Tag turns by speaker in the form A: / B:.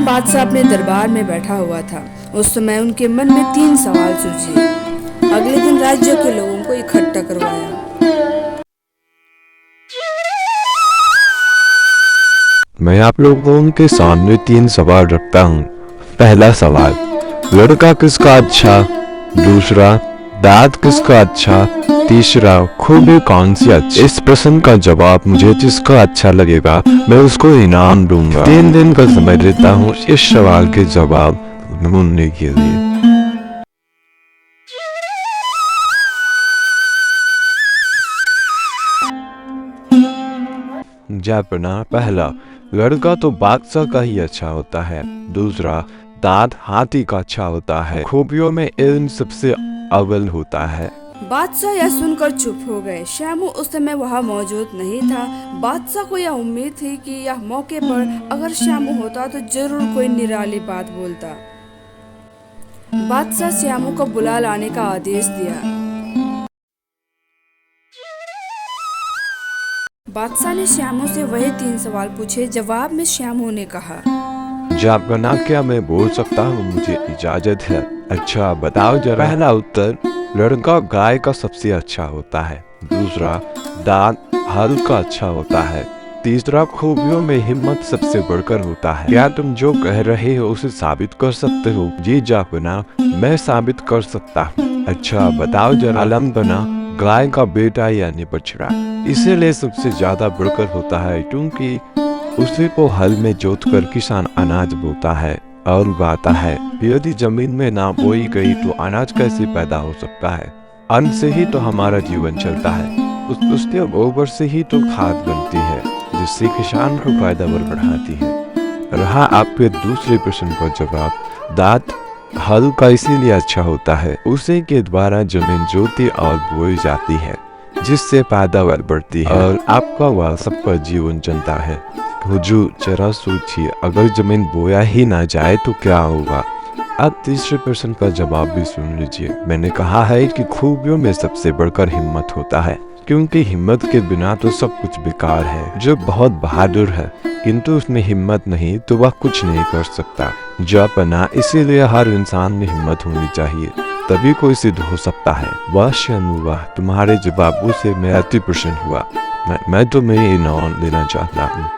A: शाम बादशाह अपने दरबार में बैठा हुआ था। उस समय उनके मन में 3 सवाल सूझे। अगले दिन राज्य के लोगों को इकट्ठा करवाया।
B: मैं आप लोगों के सामने 3 सवाल रखता हूँ। पहला सवाल, लड़का किसका अच्छा? दूसरा, दांत किसका अच्छा? तीसरा, खूबी कौन सी अच्छी? इस प्रश्न का जवाब मुझे जिसका अच्छा लगेगा मैं उसको इनाम दूंगा। 3 दिन का समय देता हूँ इस सवाल के जवाब ढूंढने के लिए। जापना, पहला, लड़का तो बादशाह का ही अच्छा होता है। दूसरा, दांत हाथी का अच्छा होता है। खूबियों में इल्म सबसे अव्वल होता है।
A: बादशाह यह सुनकर चुप हो गए। श्यामू उस समय वहां मौजूद नहीं था। बादशाह को यह उम्मीद थी कि यह मौके पर अगर श्यामू होता तो जरूर कोई निराली बात बोलता। बादशाह श्यामू को बुला लाने का आदेश दिया। बादशाह ने श्यामू से वही 3 सवाल पूछे। जवाब में श्यामू ने कहा,
B: जापना, क्या मैं बोल सकता हूँ? मुझे इजाजत है। अच्छा बताओ जरा। पहला उत्तर, लड़का गाय का सबसे अच्छा होता है। दूसरा, दांत हल का अच्छा होता है। तीसरा, खूबियों में हिम्मत सबसे बढ़कर होता है। क्या तुम जो कह रहे हो उसे साबित कर सकते हो? जी जापना, मैं साबित कर सकता हूँ। अच्छा बताओ जरा। अलम बना, गाय का बेटा यानी बछड़ा, इसीलिए सबसे ज्यादा बढ़कर होता है क्योंकि उसी को हल में जोतकर किसान अनाज बोता है और उगाता है। यदि जमीन में ना बोई गई तो अनाज कैसे पैदा हो सकता है? अन्न से ही तो हमारा जीवन चलता है। उसके गोबर से ही तो खाद बनती है जिससे किसान को पैदावार बढ़ाती है। रहा आपके दूसरे प्रश्न का जवाब, दांत हल का इसीलिए अच्छा होता है, उसी के द्वारा जमीन जोती और बोई जाती है जिससे पैदावार बढ़ती है और आपका व सबका जीवन चलता है। हुजूर जरा सोचिए, अगर जमीन बोया ही ना जाए तो क्या होगा? अब तीसरे प्रश्न का जवाब भी सुन लीजिए। मैंने कहा है कि खूबियों में सबसे बढ़कर हिम्मत होता है क्योंकि हिम्मत के बिना तो सब कुछ बेकार है। जो बहुत बहादुर है किंतु उसमें हिम्मत नहीं तो वह कुछ नहीं कर सकता। जापना, इसीलिए हर इंसान में हिम्मत होनी चाहिए, तभी कोई सिद्ध हो सकता है। वह श्यामू, वाह, तुम्हारे जवाबों से मैं अति प्रसन्न हुआ। मैं तुम्हें इनाम देना चाहता हूँ।